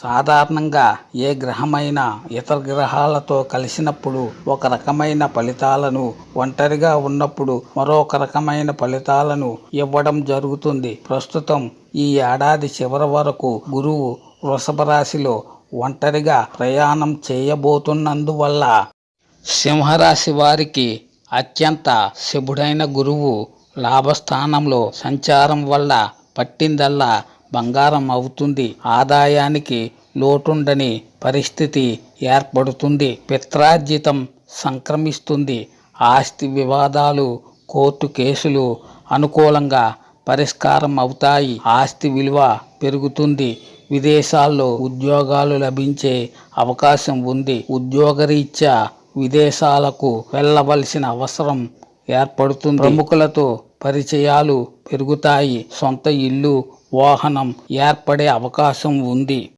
సాధారణంగా ఏ గ్రహమైనా ఇతర గ్రహాలతో కలిసినప్పుడు ఒక రకమైన ఫలితాలను, ఒంటరిగా ఉన్నప్పుడు మరొక రకమైన ఫలితాలను ఇవ్వడం జరుగుతుంది. ప్రస్తుతం ఈ ఏడాది చివరి వరకు గురువు వృషభ రాశిలో ఒంటరిగా ప్రయాణం చేయబోతున్నందువల్ల సింహరాశి వారికి అత్యంత శుభుడైన గురువు లాభస్థానంలో సంచారం వల్ల పట్టిందల్లా బంగారం అవుతుంది. ఆదాయానికి లోటుండని పరిస్థితి ఏర్పడుతుంది. పిత్రార్జితం సంక్రమిస్తుంది. ఆస్తి వివాదాలు, కోర్టు కేసులు అనుకూలంగా పరిష్కారం అవుతాయి. ఆస్తి విలువ పెరుగుతుంది. విదేశాల్లో ఉద్యోగాలు లభించే అవకాశం ఉంది. ఉద్యోగరీత్యా విదేశాలకు వెళ్ళవలసిన అవసరం ఏర్పడుతుంది. ప్రముఖులతో పరిచయాలు పెరుగుతాయి. సొంత ఇల్లు, వాహనం ఏర్పడే అవకాశం ఉంది.